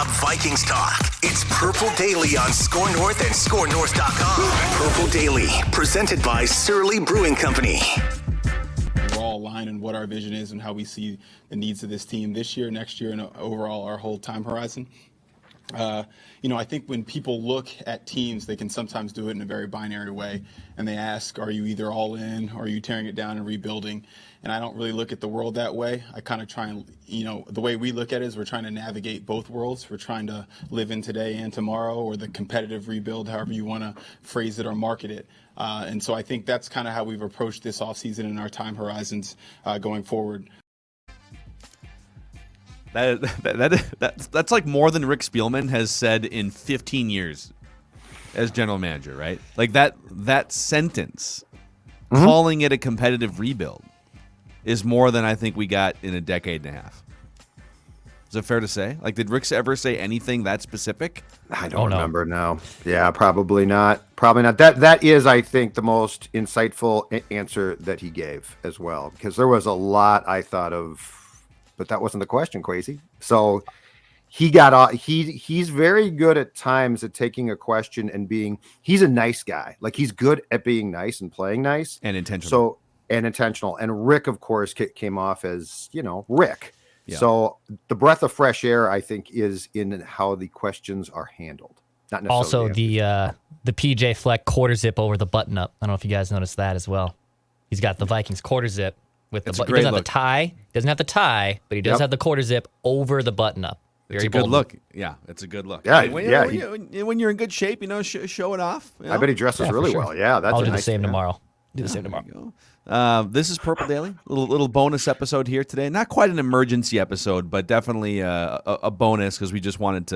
Non-stop Vikings talk. It's Purple Daily on Score North and ScoreNorth.com. Purple Daily, presented by Surly Brewing Company. We're all aligned in what our vision is and how we see the needs of this team this year, next year, and overall our whole time horizon. I think when people look at teams, they can sometimes do it in a very binary way. And they ask, are you either all in or are you tearing it down and rebuilding? And I don't really look at the world that way. I kind of try and, the way we look at it is we're trying to navigate both worlds. We're trying to live in today and tomorrow, or the competitive rebuild, however you want to phrase it or market it. And so I think that's kind of how we've approached this offseason and our time horizons going forward. That's like more than Rick Spielman has said in 15 years as general manager, right? Like that sentence, calling it a competitive rebuild, is more than I think we got in a decade and a half. Is it fair to say? Like, did Rick ever say anything that specific? I don't remember now. Yeah, probably not. Probably not. That is, I think, the most insightful answer that he gave as well, because there was a lot I thought of. But that wasn't the question, Kwesi. So he's very good at times at taking a question and he's a nice guy. Like, he's good at being nice and playing nice. And intentional. And Rick, of course, came off as, Rick. Yeah. So the breath of fresh air, I think, is in how the questions are handled. Not necessarily also the PJ Fleck quarter zip over the button up. I don't know if you guys noticed that as well. He's got the Vikings quarter zip. With the he doesn't have the tie. Doesn't have the tie, but he does have the quarter zip over the button up. It's a good look. Yeah, it's a good look. Yeah, when you're in good shape, show it off. I bet he dresses really well. Yeah, that's. I'll do the same tomorrow. Do the same tomorrow. This is Purple Daily. Little bonus episode here today. Not quite an emergency episode, but definitely a bonus because we just wanted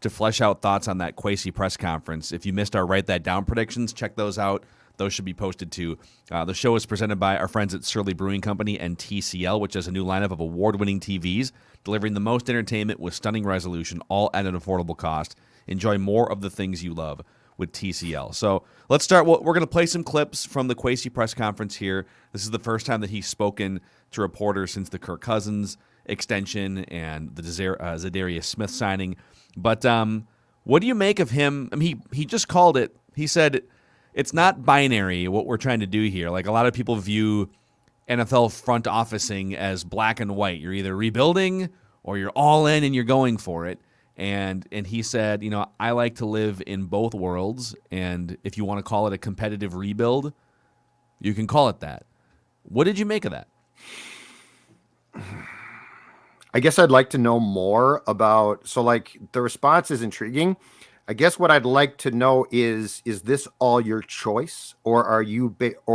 to flesh out thoughts on that Kwesi press conference. If you missed our Write That Down predictions, check those out. Those should be posted too. The show is presented by our friends at Surly Brewing Company and TCL, which has a new lineup of award-winning TVs, delivering the most entertainment with stunning resolution, all at an affordable cost. Enjoy more of the things you love with TCL. So let's start. We're going to play some clips from the Kwesi press conference here. This is the first time that he's spoken to reporters since the Kirk Cousins extension and the ZA'DARIUS Smith signing. But what do you make of him? I mean, he just called it. He said, it's not binary what we're trying to do here. Like, a lot of people view NFL front officing as black and white. You're either rebuilding or you're all in and you're going for it. And he said, I like to live in both worlds. And if you want to call it a competitive rebuild, you can call it that. What did you make of that? I guess I'd like to know more about. So, like, the response is intriguing. I guess what I'd like to know is this all your choice, or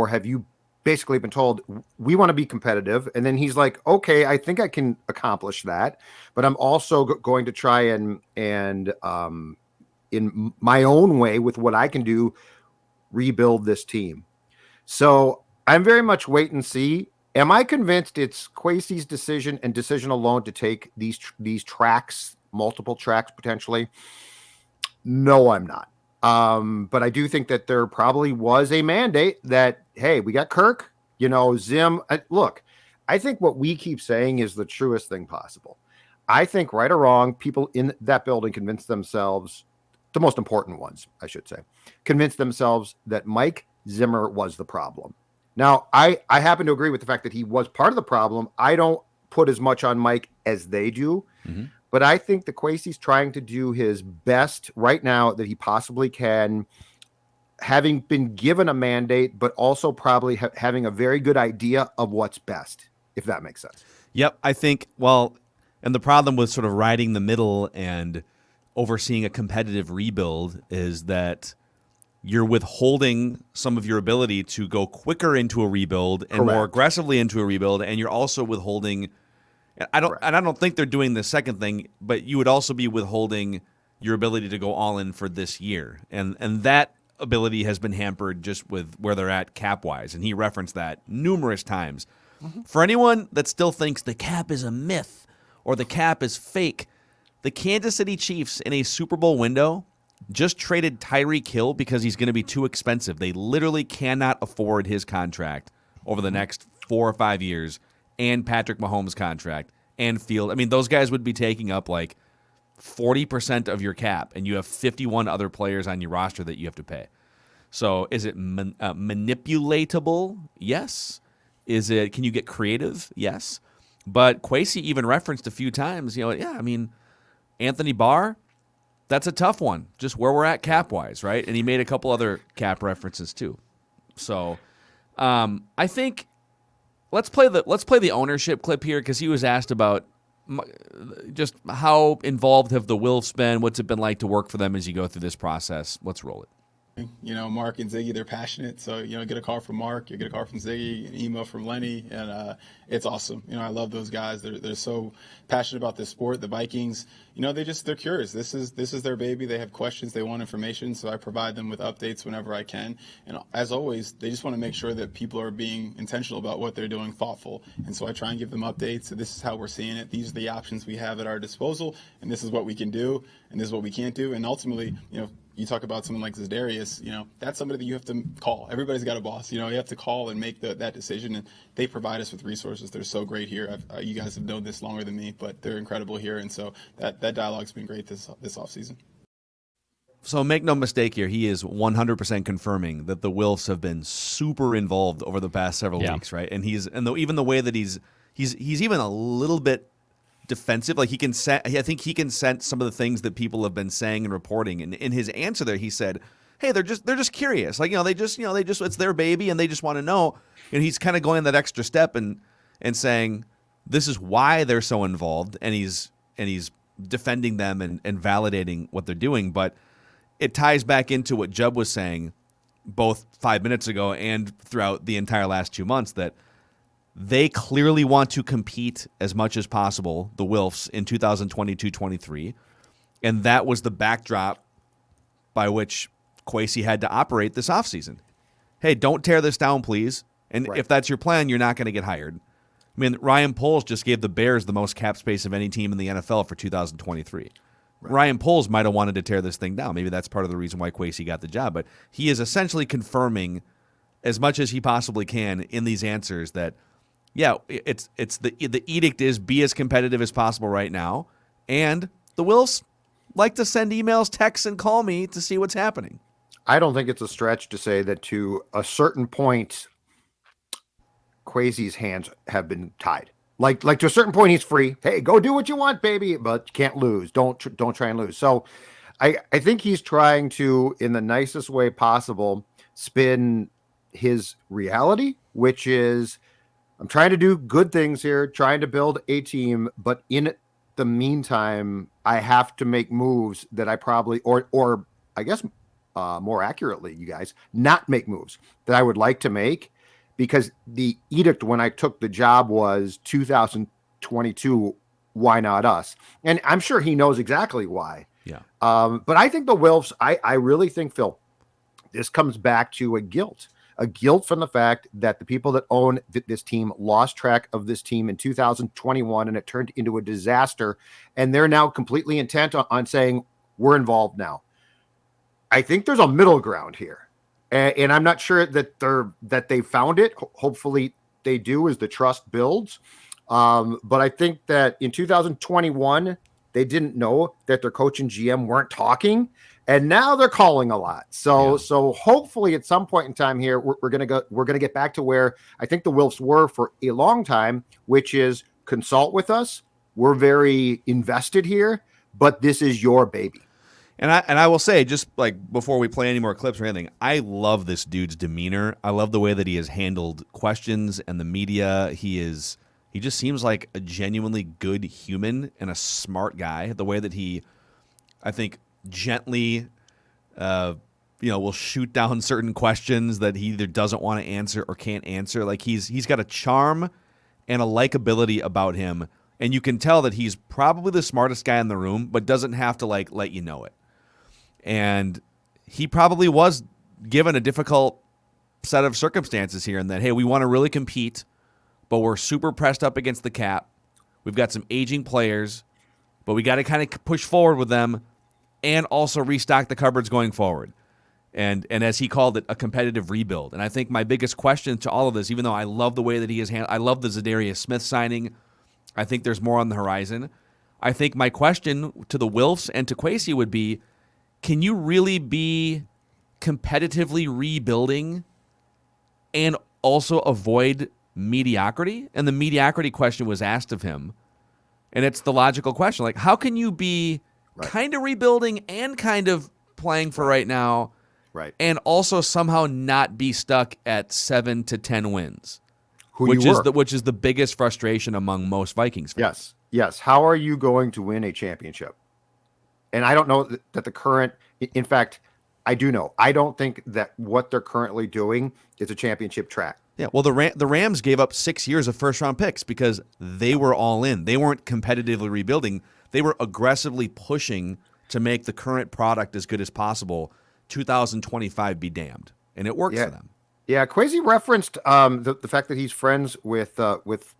have you basically been told we want to be competitive? And then he's like, okay, I think I can accomplish that, but I'm also going to try and in my own way with what I can do, rebuild this team. So I'm very much wait and see. Am I convinced it's Kwesi's decision and decision alone to take these tracks, multiple tracks potentially? No, I'm not. But I do think that there probably was a mandate that, hey, we got Kirk, Zim. Look, I think what we keep saying is the truest thing possible. I think, right or wrong, people in that building convinced themselves, the most important ones, I should say, convinced themselves that Mike Zimmer was the problem. Now, I happen to agree with the fact that he was part of the problem. I don't put as much on Mike as they do. Mm-hmm. But I think that Kwesi's trying to do his best right now that he possibly can, having been given a mandate, but also probably having a very good idea of what's best, if that makes sense. Yep, I think, and the problem with sort of riding the middle and overseeing a competitive rebuild is that you're withholding some of your ability to go quicker into a rebuild and more aggressively into a rebuild, and you're also withholding. I don't think they're doing the second thing, but you would also be withholding your ability to go all in for this year, and that ability has been hampered just with where they're at cap wise, and he referenced that numerous times. Mm-hmm. For anyone that still thinks the cap is a myth or the cap is fake, the Kansas City Chiefs in a Super Bowl window just traded Tyreek Hill because he's going to be too expensive. They literally cannot afford his contract over the next 4 or 5 years. And Patrick Mahomes' contract and Field. I mean, those guys would be taking up like 40% of your cap, and you have 51 other players on your roster that you have to pay. So is it manipulatable? Yes. Can you get creative? Yes. But Kwesi even referenced a few times, Anthony Barr, that's a tough one, just where we're at cap-wise, right? And he made a couple other cap references too. So I think let's play the ownership clip here, because he was asked about just how involved have the Wilfs been, what's it been like to work for them as you go through this process. Let's roll it. Mark and Ziggy, they're passionate. So, get a call from Mark, you get a call from Ziggy, an email from Lenny, and it's awesome. I love those guys. They're so passionate about this sport. The Vikings, they're curious. This is their baby. They have questions. They want information. So I provide them with updates whenever I can. And as always, they just want to make sure that people are being intentional about what they're doing, thoughtful. And so I try and give them updates. So this is how we're seeing it. These are the options we have at our disposal, and this is what we can do, and this is what we can't do. And ultimately, you talk about someone like ZA'DARIUS, that's somebody that you have to call. Everybody's got a boss. You have to call and make that decision, and they provide us with resources. They're so great here. You guys have known this longer than me, but they're incredible here, and so that dialogue's been great this offseason. So make no mistake here, he is 100% confirming that the Wilfs have been super involved over the past several weeks, right? And even the way that he's even a little bit defensive, like I think he can sense some of the things that people have been saying and reporting. And in his answer there, he said, "Hey, they're just curious. Like, they just it's their baby and they just want to know." And he's kind of going that extra step and saying this is why they're so involved, and he's defending them and validating what they're doing. But it ties back into what Jubb was saying both 5 minutes ago and throughout the entire last 2 months, that they clearly want to compete as much as possible, the Wilfs, in 2022-23, and that was the backdrop by which Kwesi had to operate this offseason. Hey, don't tear this down, please. And if that's your plan, you're not going to get hired. I mean, Ryan Poles just gave the Bears the most cap space of any team in the NFL for 2023. Right. Ryan Poles might have wanted to tear this thing down. Maybe that's part of the reason why Kwesi got the job. But he is essentially confirming as much as he possibly can in these answers that, yeah, it's the edict is be as competitive as possible right now, and the Wilfs like to send emails, texts, and call me to see what's happening. I don't think it's a stretch to say that to a certain point, Kwesi's hands have been tied. Like to a certain point, he's free. Hey, go do what you want, baby, but you can't lose. Don't try and lose. So, I think he's trying to, in the nicest way possible, spin his reality, which is, I'm trying to do good things here, trying to build a team, but in the meantime, I have to make moves that I probably, or I guess more accurately, you guys, not make moves that I would like to make, because the edict when I took the job was 2022, why not us? And I'm sure he knows exactly why. Yeah. But I think the Wilfs, I really think, Phil, this comes back to a guilt from the fact that the people that own this team lost track of this team in 2021, and it turned into a disaster. And they're now completely intent on saying, we're involved now. I think there's a middle ground here. And I'm not sure that they found it. Hopefully they do as the trust builds. But I think that in 2021, they didn't know that their coach and GM weren't talking. And now they're calling a lot. So hopefully at some point in time here, we're gonna get back to where I think the Wilfs were for a long time, which is consult with us. We're very invested here, but this is your baby. And I will say, just like before we play any more clips or anything, I love this dude's demeanor. I love the way that he has handled questions and the media. He just seems like a genuinely good human and a smart guy. The way that he, I think, gently, will shoot down certain questions that he either doesn't want to answer or can't answer. Like he's got a charm and a likability about him, and you can tell that he's probably the smartest guy in the room, but doesn't have to let you know it. And he probably was given a difficult set of circumstances here, in that, hey, we want to really compete, but we're super pressed up against the cap. We've got some aging players, but we got to kind of push forward with them and also restock the cupboards going forward. And as he called it, a competitive rebuild. And I think my biggest question to all of this, even though I love the way that he has handled, I love the ZA'DARIUS Smith signing. I think there's more on the horizon. I think my question to the Wilfs and to Kwesi would be, can you really be competitively rebuilding and also avoid mediocrity? And the mediocrity question was asked of him. And it's the logical question. Like, how can you be kind of rebuilding and kind of playing for right now, and also somehow not be stuck at 7 to 10 wins, which is the biggest frustration among most Vikings fans. Yes. How are you going to win a championship? And I don't know that the current, in fact, I do know. I don't think that what they're currently doing is a championship track. Yeah, well, the Rams gave up 6 years of first-round picks because they were all in. They weren't competitively rebuilding. They were aggressively pushing to make the current product as good as possible. 2025 be damned, and it worked for them. Yeah, Kwesi referenced the fact that he's friends with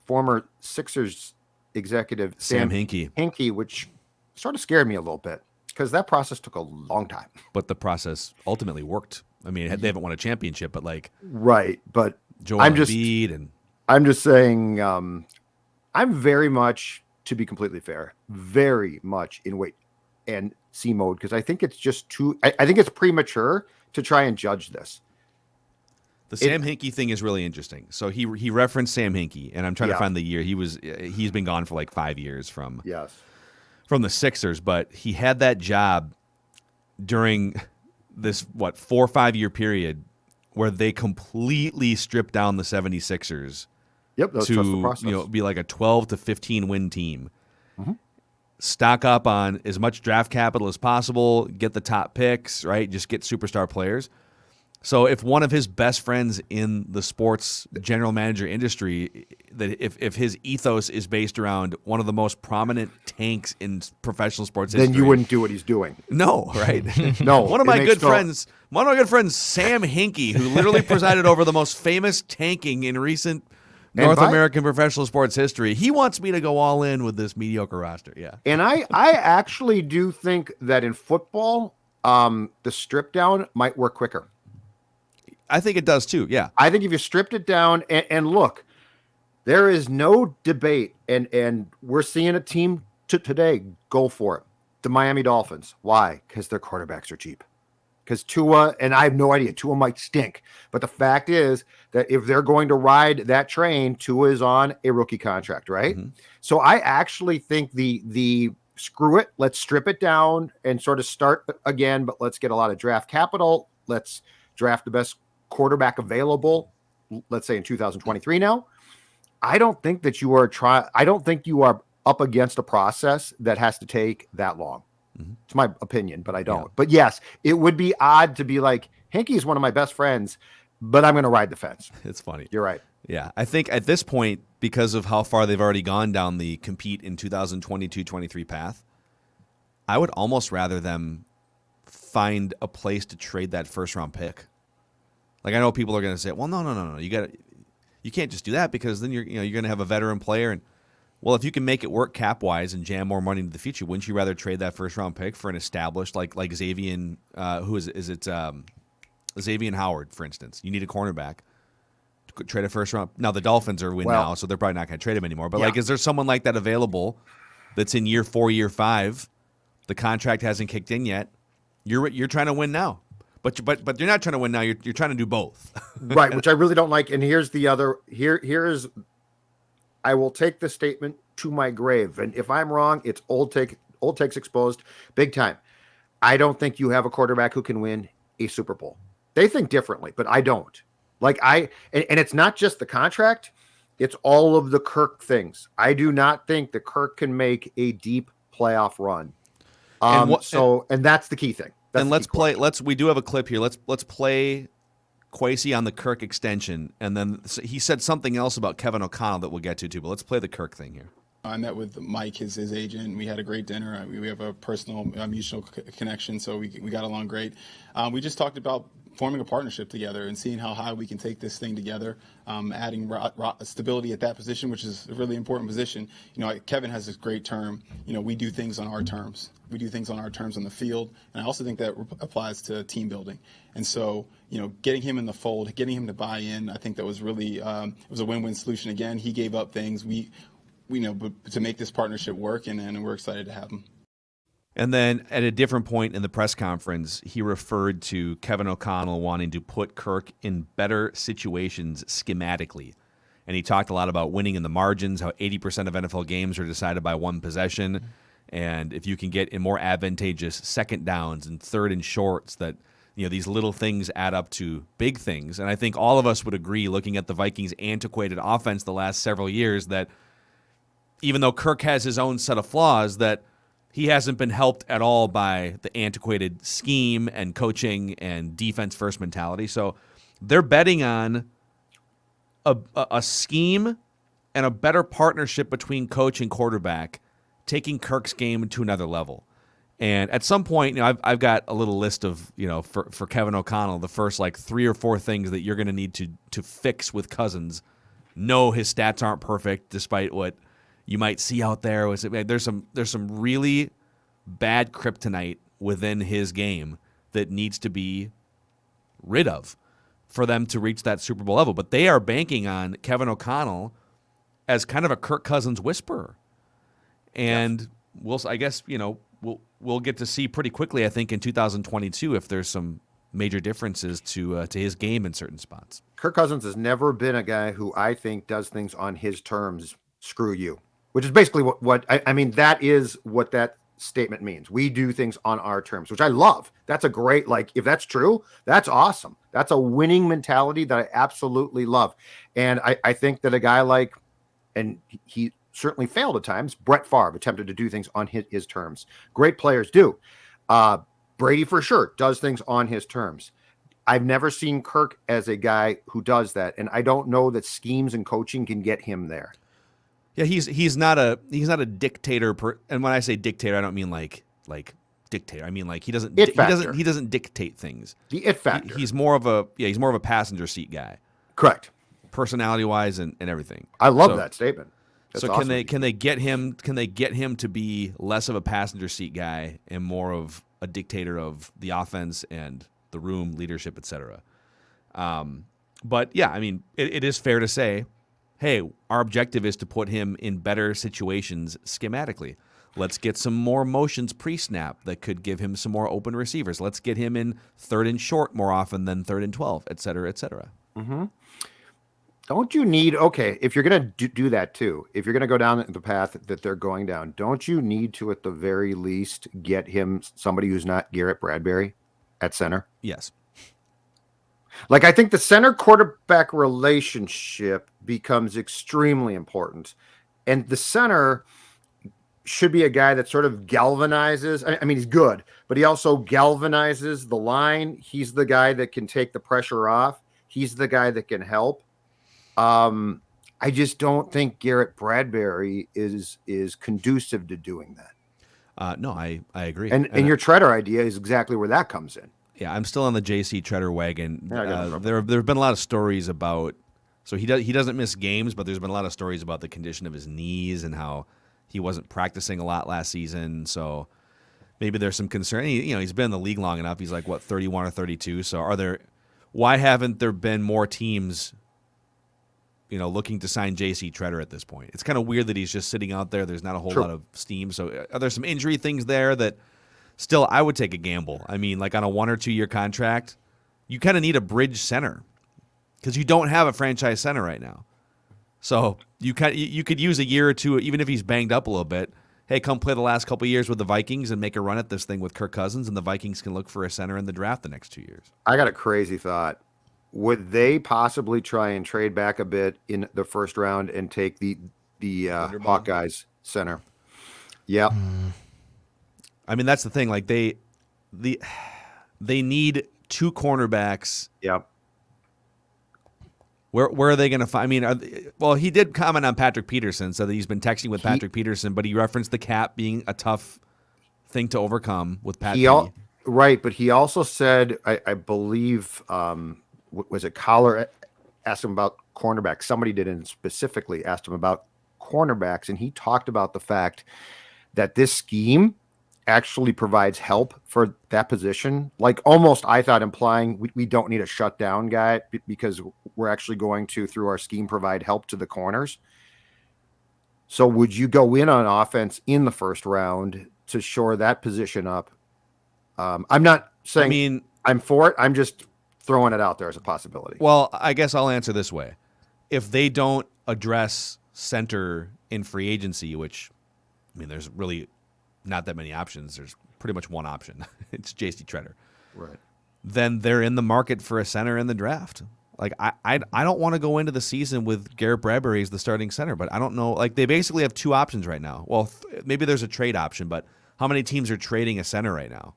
former Sixers executive Sam Hinkie, which sort of scared me a little bit because that process took a long time. But the process ultimately worked. I mean, they haven't won a championship, but But Joel Embiid and I'm just saying, I'm very much, to be completely fair, very much in wait and see mode because I think it's just I think it's premature to try and judge this. The Sam Hinkie thing is really interesting. So he referenced Sam Hinkie, and I'm trying to find the year. He's been gone for like 5 years from the Sixers, but he had that job during this 4 or 5 year period where they completely stripped down the 76ers to be like a 12 to 15 win team. Mm-hmm. Stock up on as much draft capital as possible, get the top picks, right? Just get superstar players. So if one of his best friends in the sports general manager industry, that if his ethos is based around one of the most prominent tanks in professional sports history, then you wouldn't do what he's doing. No, right? No. One of my good friends, Sam Hinkie, who literally presided over the most famous tanking in recent North American professional sports history, he wants me to go all in with this mediocre roster. Yeah. And I actually do think that in football, the strip down might work quicker. I think it does too. Yeah. I think if you stripped it down and look, there is no debate. And we're seeing a team today go for it. The Miami Dolphins. Why? Because their quarterbacks are cheap. Because Tua, and I have no idea, Tua might stink. But the fact is that if they're going to ride that train, Tua is on a rookie contract, right? Mm-hmm. So I actually think the screw it, let's strip it down and sort of start again, but let's get a lot of draft capital. Let's draft the best quarterback available, let's say in 2023 now. I don't think that you are I don't think you are up against a process that has to take that long. Mm-hmm. It's my opinion, but I don't. Yeah. But yes, it would be odd to be like, Hinkie is one of my best friends, but I'm going to ride the fence. It's funny. You're right. Yeah. I think at this point, because of how far they've already gone down the compete in 2022-23 path, I would almost rather them find a place to trade that first round pick. Like, I know people are going to say, well, no. You can't just do that because then you're going to have a veteran player. And well, if you can make it work cap wise and jam more money into the future, wouldn't you rather trade that first round pick for an established like Xavier? Who is it? Xavier Howard, for instance. You need a cornerback. Trade a first round. Now the Dolphins are now, so they're probably not going to trade him anymore. But is there someone like that available that's in year 4, year 5? The contract hasn't kicked in yet. You're trying to win now. But you're not trying to win now. You're trying to do both, right? Which I really don't like. And here's the other. Here's. I will take the statement to my grave, and if I'm wrong, it's old takes exposed, big time. I don't think you have a quarterback who can win a Super Bowl. They think differently, but I don't. And it's not just the contract; it's all of the Kirk things. I do not think that Kirk can make a deep playoff run. And that's the key thing. And we do have a clip here. Let's play Kwesi on the Kirk extension, and then he said something else about Kevin O'Connell that we'll get to too, but let's play the Kirk thing here. I met with Mike, his agent. We had a great dinner. We have a personal mutual connection, so we got along great. We just talked about forming a partnership together and seeing how high we can take this thing together, adding stability at that position, which is a really important position. Kevin has this great term, we do things on our terms. We do things on our terms on the field, and I also think that applies to team building. And so, getting him in the fold, getting him to buy in, I think that was really it was a win-win solution. Again, he gave up things. to make this partnership work, and we're excited to have him. And then at a different point in the press conference, he referred to Kevin O'Connell wanting to put Kirk in better situations schematically. And he talked a lot about winning in the margins, how 80% of NFL games are decided by one possession. And if you can get in more advantageous second downs and third and shorts, that these little things add up to big things. And I think all of us would agree, looking at the Vikings' antiquated offense the last several years, that even though Kirk has his own set of flaws, that he hasn't been helped at all by the antiquated scheme and coaching and defense-first mentality. So they're betting on a scheme and a better partnership between coach and quarterback, taking Kirk's game to another level. And at some point, I've got a little list of, for Kevin O'Connell, the first 3 or 4 things that you're going to need to fix with Cousins. No, his stats aren't perfect, despite what you might see out there. There's some really bad kryptonite within his game that needs to be rid of for them to reach that Super Bowl level. But they are banking on Kevin O'Connell as kind of a Kirk Cousins whisperer. And we'll get to see pretty quickly, I think, in 2022 if there's some major differences to his game in certain spots. Kirk Cousins has never been a guy who I think does things on his terms. Screw you, which is basically what I mean. That is what that statement means. We do things on our terms, which I love. That's a great, if that's true, that's awesome. That's a winning mentality that I absolutely love. And I think that a guy and he certainly failed at times, Brett Favre attempted to do things on his terms. Great players do. Brady for sure does things on his terms. I've never seen Kirk as a guy who does that, and I don't know that schemes and coaching can get him there. Yeah, he's not a dictator. And when I say dictator, I don't mean like dictator. I mean he doesn't dictate things. The it factor. He's more of a passenger seat guy. Correct. Personality wise and everything. I love that statement. That's awesome. Can they get him to be less of a passenger seat guy and more of a dictator of the offense and the room, leadership, etc. But yeah, I mean, it is fair to say, hey, our objective is to put him in better situations schematically. Let's get some more motions pre-snap that could give him some more open receivers. Let's get him in third and short more often than third and 12, et cetera, et cetera. Mm-hmm. Don't you need, if you're going to do that too, if you're going to go down the path that they're going down, don't you need to at the very least get him somebody who's not Garrett Bradbury at center? Yes. I think the center quarterback relationship becomes extremely important. And the center should be a guy that sort of galvanizes. I mean, he's good, but he also galvanizes the line. He's the guy that can take the pressure off. He's the guy that can help. I just don't think Garrett Bradbury is conducive to doing that. No, I agree. And your Treader idea is exactly where that comes in. Yeah, I'm still on the JC Treader wagon. Yeah, there have been a lot of stories about. So he doesn't miss games, but there's been a lot of stories about the condition of his knees and how he wasn't practicing a lot last season. So maybe there's some concern. He's been in the league long enough. He's 31 or 32. So why haven't there been more teams, looking to sign J.C. Treader at this point? It's kind of weird that he's just sitting out there. There's not a whole lot of steam. So are there some injury things there that still I would take a gamble? I mean, on a 1 or 2 year contract, you kind of need a bridge center because you don't have a franchise center right now. So you could use a year or two, even if he's banged up a little bit. Hey, come play the last couple of years with the Vikings and make a run at this thing with Kirk Cousins, and the Vikings can look for a center in the draft the next 2 years. I got a crazy thought. Would they possibly try and trade back a bit in the first round and take the Hawkeyes center? Yeah. I mean, that's the thing. They need 2 cornerbacks. Yep. Where are they going to find? I mean, he did comment on Patrick Peterson, so that he's been texting with Patrick Peterson, but he referenced the cap being a tough thing to overcome with Pat. Right, but he also said, I believe, was it Collar asked him about cornerbacks? Somebody did, and specifically asked him about cornerbacks, and he talked about the fact that this scheme actually provides help for that position. Almost, I thought, implying we don't need a shutdown guy because we're actually going to, through our scheme, provide help to the corners. So would you go in on offense in the first round to shore that position up? I'm not saying I'm for it. I'm just throwing it out there as a possibility. Well, I guess I'll answer this way. If they don't address center in free agency, which, there's really not that many options. There's pretty much one option. It's J.C. Tretter. Right. Then they're in the market for a center in the draft. Like, I don't want to go into the season with Garrett Bradbury as the starting center, but I don't know. Like, they basically have two options right now. Well, maybe there's a trade option, but how many teams are trading a center right now?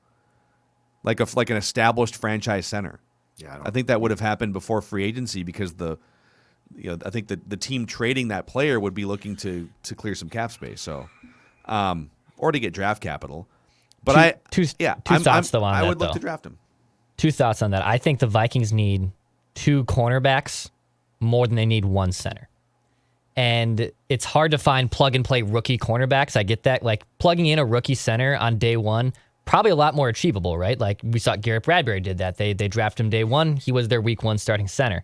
Like an established franchise center. Yeah, I think that would have happened before free agency because I think the team trading that player would be looking to clear some cap space, so or to get draft capital. But two thoughts though on that. I would look to draft him. Two thoughts on that. I think the Vikings need 2 cornerbacks more than they need 1 center. And it's hard to find plug-and-play rookie cornerbacks. I get that. Like, plugging in a rookie center on day one, probably a lot more achievable, right? Like, we saw Garrett Bradbury did that. They drafted him day one. He was their week 1 starting center.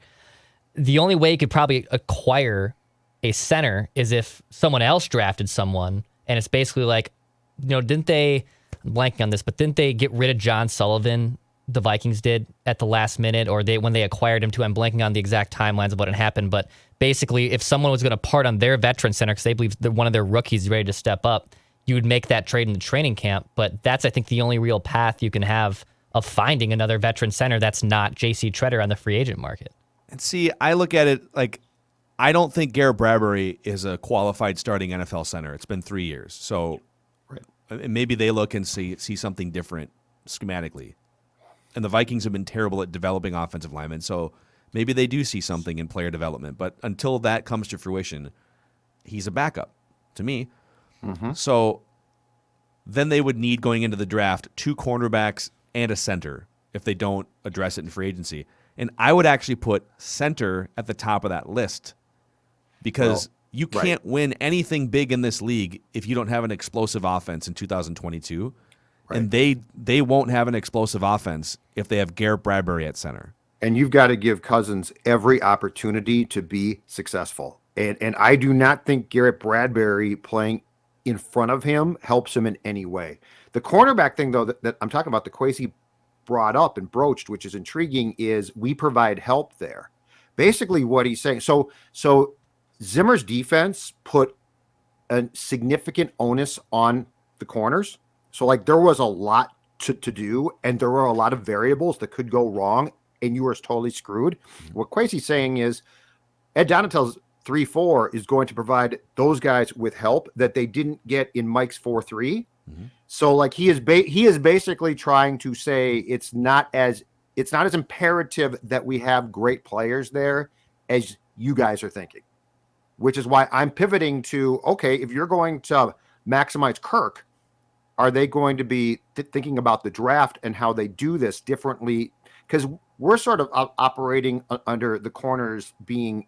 The only way you could probably acquire a center is if someone else drafted someone, and it's basically like, didn't they, I'm blanking on this, but didn't they get rid of John Sullivan, the Vikings did, at the last minute, or when they acquired him too? I'm blanking on the exact timelines of what had happened, but basically, if someone was going to part on their veteran center because they believe that one of their rookies is ready to step up, you would make that trade in the training camp. But that's, I think, the only real path you can have of finding another veteran center that's not J.C. Tretter on the free agent market. And see, I look at it like, I don't think Garrett Bradbury is a qualified starting NFL center. It's been 3 years. So maybe they look and see something different schematically. And the Vikings have been terrible at developing offensive linemen, so maybe they do see something in player development. But until that comes to fruition, he's a backup to me. Mm-hmm. So then they would need, going into the draft, 2 cornerbacks and a center if they don't address it in free agency. And I would actually put center at the top of that list because you can't win anything big in this league if you don't have an explosive offense in 2022. Right. And they won't have an explosive offense if they have Garrett Bradbury at center. And you've got to give Cousins every opportunity to be successful. And I do not think Garrett Bradbury playing in front of him helps him in any way. The cornerback thing, though, that I'm talking about, the Kwesi brought up and broached, which is intriguing, is we provide help there. Basically what he's saying. So Zimmer's defense put a significant onus on the corners. So, like, there was a lot to do, and there were a lot of variables that could go wrong, and you were totally screwed. Mm-hmm. What Kwesi's saying is Ed Donatell's 3-4 is going to provide those guys with help that they didn't get in Mike's 4-3. Mm-hmm. So, like, he is basically trying to say it's not as imperative that we have great players there as you guys are thinking, which is why I'm pivoting to, okay, if you're going to maximize Kirk, are they going to be thinking about the draft and how they do this differently? Because we're sort of operating under the corners being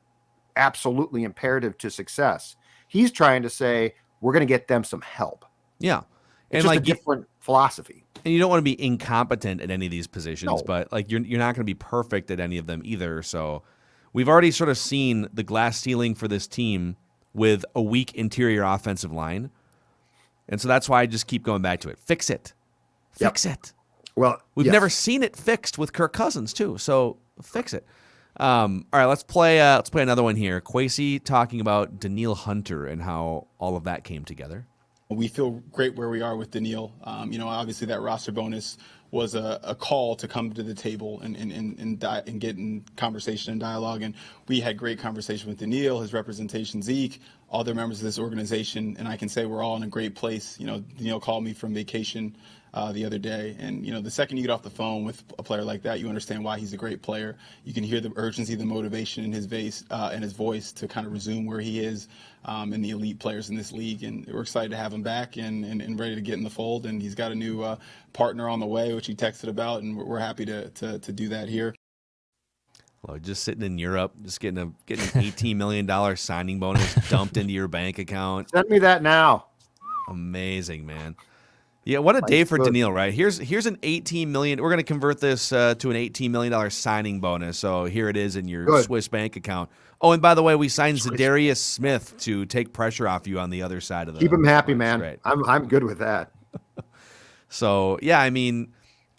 absolutely imperative to success. He's trying to say, we're going to get them some help. Yeah. It's just a different philosophy. And you don't want to be incompetent at any of these positions, but like you're not going to be perfect at any of them either. So we've already sort of seen the glass ceiling for this team with a weak interior offensive line. And so that's why I just keep going back to it. Fix it. Fix it. Well, we've never seen it fixed with Kirk Cousins too. So fix it. All right, let's play another one here. Kwesi talking about Danielle Hunter and how all of that came together. We feel great where we are with Danielle. Obviously that roster bonus was a call to come to the table and get in conversation and dialogue. And we had great conversation with Danielle, his representation, Zeke, all the members of this organization. And I can say we're all in a great place. Danielle called me from vacation the other day. And, the second you get off the phone with a player like that, you understand why he's a great player. You can hear the urgency, the motivation in his voice to kind of resume where he is in the elite players in this league. And we're excited to have him back and ready to get in the fold. And he's got a new partner on the way, which he texted about. And we're happy to do that here. Well, just sitting in Europe, just getting an $18 million signing bonus dumped into your bank account. Send me that now. Amazing, man. Yeah, what a day for Daniil, right? Here's an $18 million. We're going to convert this to an $18 million signing bonus. So here it is in your Swiss bank account. Oh, and by the way, we signed ZA'DARIUS Smith to take pressure off you on the other side of the. Keep him happy, man. Great. I'm good with that. So yeah, I mean,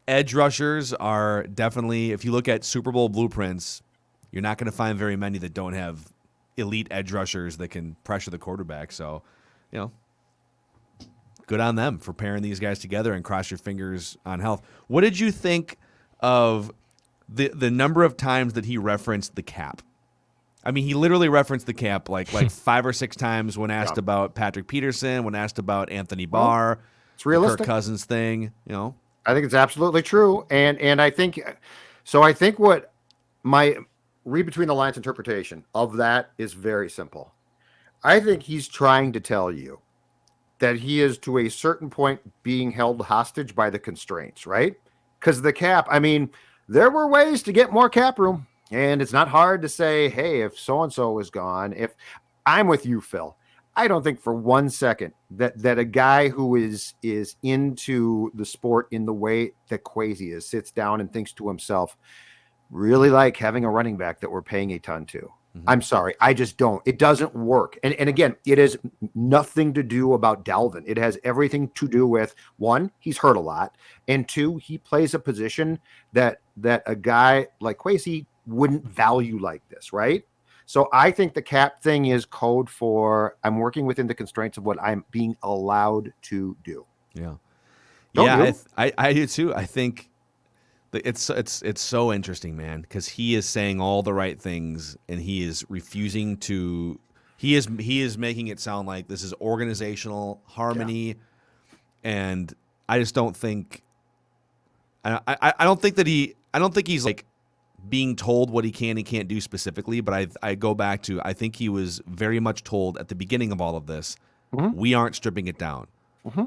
edge rushers are definitely. If you look at Super Bowl blueprints, you're not going to find very many that don't have elite edge rushers that can pressure the quarterback. So, good on them for pairing these guys together, and cross your fingers on health. What did you think of the number of times that he referenced the cap? I mean, he literally referenced the cap like 5 or 6 times when asked about Patrick Peterson, when asked about Anthony Barr, it's realistic. Kirk Cousins thing. I think it's absolutely true, and I think so. I think what my read between the lines interpretation of that is very simple. I think he's trying to tell you that he is, to a certain point, being held hostage by the constraints, right? Because the cap, I mean, there were ways to get more cap room, and it's not hard to say, hey, if so-and-so is gone, if I'm with you, Phil, I don't think for 1 second that a guy who is into the sport in the way that Kwesi is sits down and thinks to himself, really like having a running back that we're paying a ton to. I'm sorry. I just don't. It doesn't work. And again, it has nothing to do about Dalvin. It has everything to do with, 1, he's hurt a lot. And 2, he plays a position that a guy like Kwesi wouldn't value like this, right? So I think the cap thing is code for I'm working within the constraints of what I'm being allowed to do. Yeah. Don't I do too. I think it's so interesting, man, because he is saying all the right things and he is refusing to. He is making it sound like this is organizational harmony, and I just don't think. I don't think he's like being told what he can and can't do specifically, but I go back to, I think he was very much told at the beginning of all of this, we aren't stripping it down.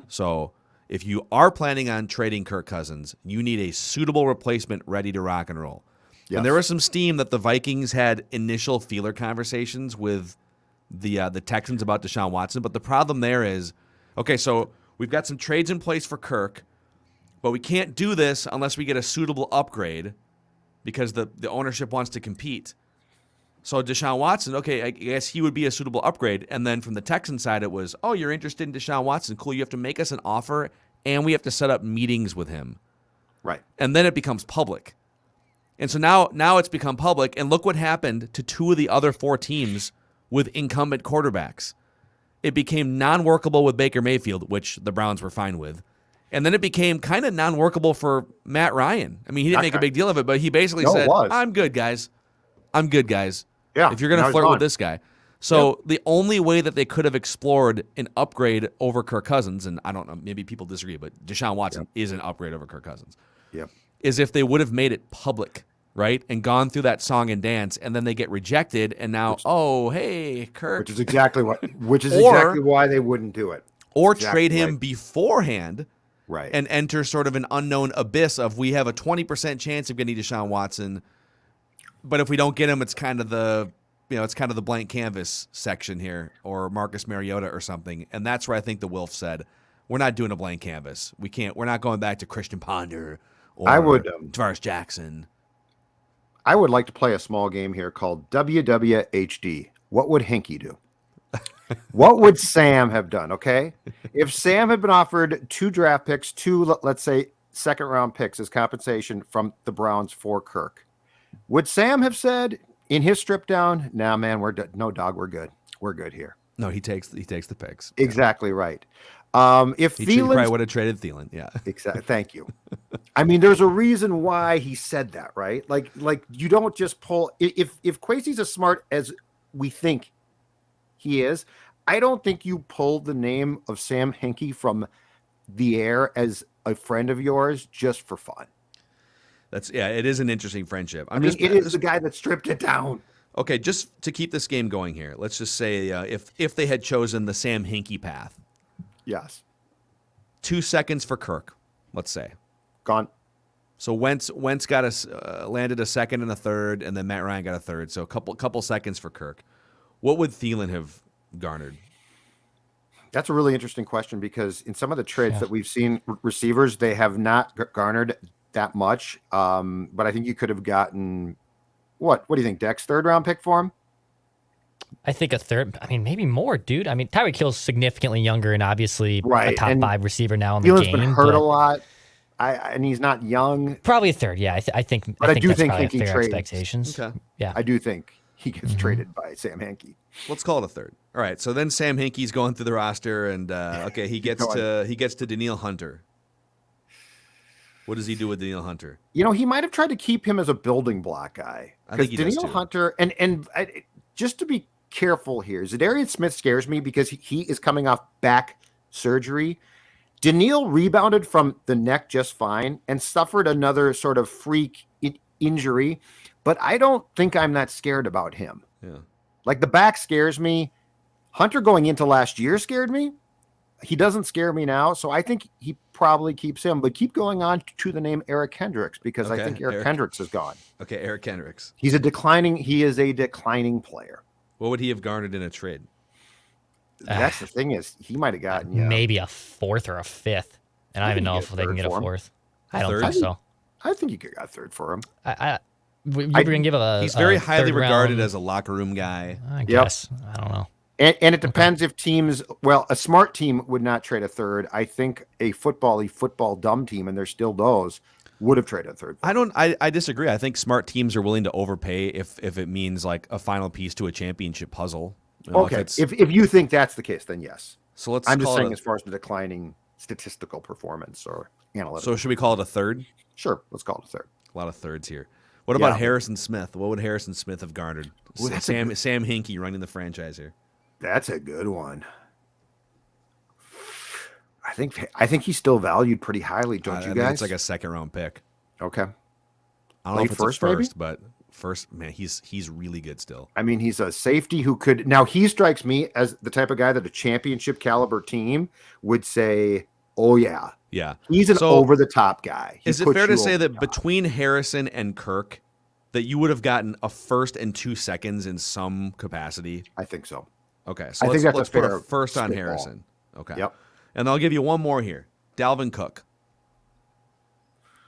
So if you are planning on trading Kirk Cousins, you need a suitable replacement ready to rock and roll. Yes. And there was some steam that the Vikings had initial feeler conversations with the Texans about Deshaun Watson, but the problem there is, okay, so we've got some trades in place for Kirk, but we can't do this unless we get a suitable upgrade because the ownership wants to compete. So Deshaun Watson, okay, I guess he would be a suitable upgrade. And then from the Texan side, it was, oh, you're interested in Deshaun Watson. Cool, you have to make us an offer, and we have to set up meetings with him. Right. And then it becomes public. And so now it's become public, and look what happened to 2 of the other 4 teams with incumbent quarterbacks. It became non-workable with Baker Mayfield, which the Browns were fine with. And then it became kind of non-workable for Matt Ryan. I mean, he didn't make a big deal of it, but he basically said, I'm good, guys. Yeah, if you're going to flirt with this guy. So the only way that they could have explored an upgrade over Kirk Cousins, and I don't know, maybe people disagree, but Deshaun Watson is an upgrade over Kirk Cousins, is if they would have made it public, right, and gone through that song and dance, and then they get rejected, and now, hey, Kirk. Which is exactly why they wouldn't do it. Or trade him beforehand. Right. And enter sort of an unknown abyss of, we have a 20% chance of getting Deshaun Watson, but if we don't get him, it's kind of the blank canvas section here, or Marcus Mariota or something. And that's where I think the Wilf said, we're not doing a blank canvas. We're not going back to Christian Ponder or Tavares Jackson. I would like to play a small game here called WWHD. What would Hinkie do? What would Sam have done? Okay. If Sam had been offered 2 draft picks, 2, let's say, second round picks as compensation from the Browns for Kirk, would Sam have said in his strip down, nah, man, we're dog, we're good. We're good here. No, he takes the picks. Exactly right. If he probably would have traded Thielen. Yeah. Exactly. Thank you. I mean, there's a reason why he said that, right? Like you don't just pull, if Kwesi's as smart as we think he is, I don't think you pull the name of Sam Hinkie from the air as a friend of yours just for fun. It is an interesting friendship. It is the guy that stripped it down. Okay, just to keep this game going here, let's just say if they had chosen the Sam Hinkie path. Yes. 2 seconds for Kirk, let's say. Gone. So Wentz got landed a second and a third, and then Matt Ryan got a third. So a couple seconds for Kirk. What would Thielen have garnered? That's a really interesting question because in some of the trades that we've seen, receivers, they have not garnered that much. But I think you could have gotten what do you think? Deck's 3rd round pick for him? I think a third. I mean, maybe more, dude. I mean, Tyreek Hill's significantly younger and obviously a top 5 receiver now in the game. Been hurt a lot. And he's not young. Probably a third, yeah. I think. But I do that's think probably he fair trades. Expectations. Okay. Yeah. I do think he gets traded by Sam Hinkie. Let's call it a third. All right. So then Sam Hinkie's going through the roster, and he gets to Danielle Hunter. What does he do with Danielle Hunter? He might have tried to keep him as a building block guy. Because Danielle Hunter, and just to be careful here, ZA'DARIUS Smith scares me because he is coming off back surgery. Danielle rebounded from the neck just fine and suffered another sort of freak injury, but I don't think I'm that scared about him. Yeah. Like the back scares me. Hunter going into last year scared me. He doesn't scare me now, so I think he probably keeps him. But keep going on to the name Eric Kendricks because I think Eric Kendricks is gone. Okay, Eric Kendricks. He is a declining player. What would he have garnered in a trade? That's the thing is he might have gotten maybe a 4th or a 5th, and I don't even know if they can get a 4th. I don't think so. I think you could got 3rd for him. You were gonna give he's very highly regarded as a locker room guy. I guess. I don't know. And it depends if teams. Well, a smart team would not trade a 3rd. I think a football dumb team, and there's still those, would have traded a 3rd. I disagree. I think smart teams are willing to overpay if it means like a final piece to a championship puzzle. Okay, if you think that's the case, then yes. So let's. I'm just saying, as far as the declining statistical performance or analytical. So should we call it a 3rd? Sure, let's call it a 3rd. A lot of 3rds here. What about Harrison Smith? What would Harrison Smith have garnered? Sam Hinkie running the franchise here. That's a good one. I think he's still valued pretty highly, don't you guys? It's like a 2nd round pick. Okay. I don't know if it's first, but first, man, he's really good still. I mean, he's a safety who could. Now he strikes me as the type of guy that a championship caliber team would say, "Oh yeah, he's an over the top guy." Is it fair to say that between Harrison and Kirk, that you would have gotten a 1st and 2 seconds in some capacity? I think so. Okay, so let's put a 1st on Harrison. Okay. Yep. And I'll give you one more here. Dalvin Cook.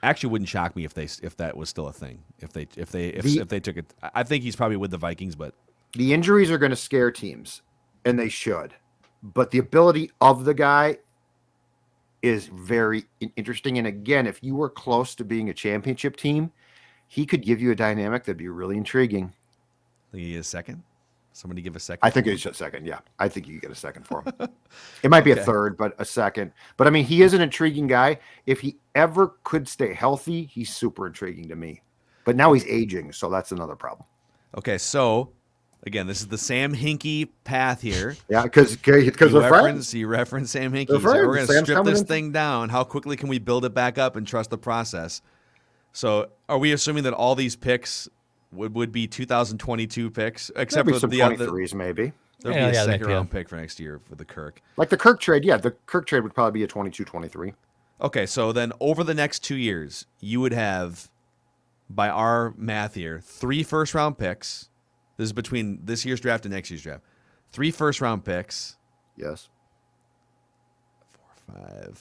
Actually, wouldn't shock me if that was still a thing. If they took it, I think he's probably with the Vikings. But the injuries are going to scare teams, and they should. But the ability of the guy is very interesting. And again, if you were close to being a championship team, he could give you a dynamic that'd be really intriguing. Think he get a 2nd? Somebody give a 2nd? I think it's a 2nd, yeah. I think you get a 2nd for him. It might be a 3rd, but a 2nd. But, I mean, he is an intriguing guy. If he ever could stay healthy, he's super intriguing to me. But now he's aging, so that's another problem. Okay, so, again, this is the Sam Hinkie path here. Yeah, because we're friends. You reference Sam Hinkie. So we're going to strip this thing down. How quickly can we build it back up and trust the process? So are we assuming that all these picks would be 2022 picks, except for the 23s, maybe. There'll be a 2nd round pick for next year for the Kirk. Like the Kirk trade, the Kirk trade would probably be a 22-23. Okay, so then over the next 2 years, you would have, by our math here, 3 first-round picks. This is between this year's draft and next year's draft. 3 first-round picks. Yes. 4,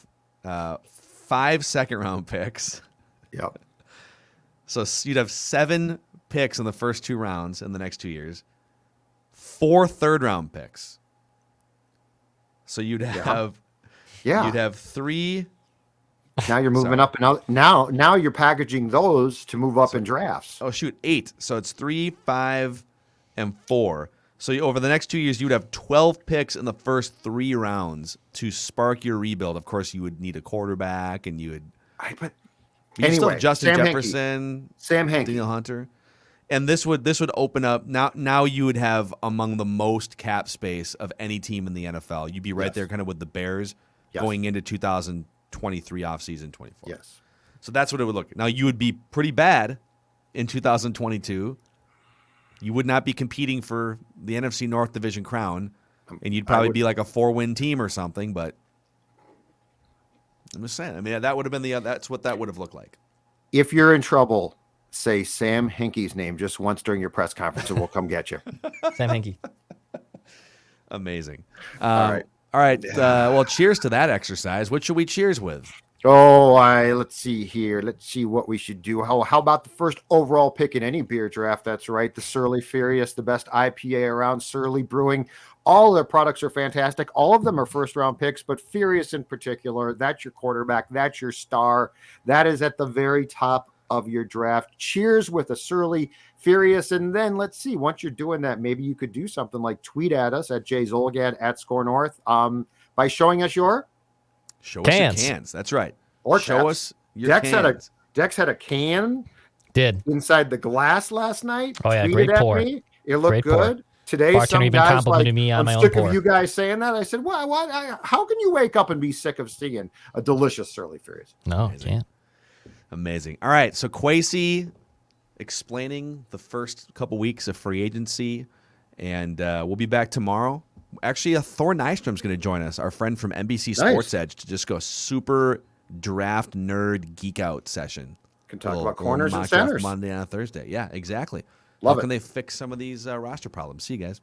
5. 5 second-round picks. Yep. So you'd have 7 picks in the first 2 rounds in the next 2 years. 4 third-round picks. So you'd have you'd have 3. Now you're moving up, and now you're packaging those to move up in drafts. Oh shoot, 8. So it's 3, 5, and 4. So over the next 2 years, you would have 12 picks in the first 3 rounds to spark your rebuild. Of course, you would need a quarterback, and you would. Anyway, still have Justin Sam Jefferson, Sam Hinkie, Danielle Hunter, and this would open up. Now you would have among the most cap space of any team in the NFL. You'd be right there, kind of with the Bears going into 2023 offseason 24. Yes. So that's what it would look. Now you would be pretty bad in 2022. You would not be competing for the NFC North Division crown, and you'd probably be like a 4-win team or something. But I'm just saying. I mean, that would have been that's what that would have looked like. If you're in trouble, say Sam Hinkie's name just once during your press conference, and we'll come get you. Sam Hinkie. Amazing. All right. All right. Well, cheers to that exercise. What should we cheers with? Oh, let's see here. Let's see what we should do. How about the first overall pick in any beer draft? That's right. The Surly Furious, the best IPA around, Surly Brewing. All their products are fantastic. All of them are first-round picks, but Furious in particular, that's your quarterback. That's your star. That is at the very top of your draft. Cheers with a Surly Furious. And then let's see, once you're doing that, maybe you could do something like tweet at us at @JZolgad @ScoreNorth by showing us your Show us your cans. That's right. Or show us your cans. Dex had a can inside the glass last night. Oh, yeah, Tweeted great at pour. me. It looked Great good. pour. Today, Bartender some even guys complimented like, me on I'm my own sick pour. of you guys saying that. I said, how can you wake up and be sick of seeing a delicious Surly Furious? No, I can't. Amazing. All right, so Kwesi explaining the first couple weeks of free agency, and we'll be back tomorrow. Actually, Thor Nystrom's going to join us, our friend from NBC Sports Edge, to just go super draft nerd geek out session. Can talk about corners and centers. Monday and Thursday. Yeah, exactly. Love How can it. they fix some of these roster problems? See you guys.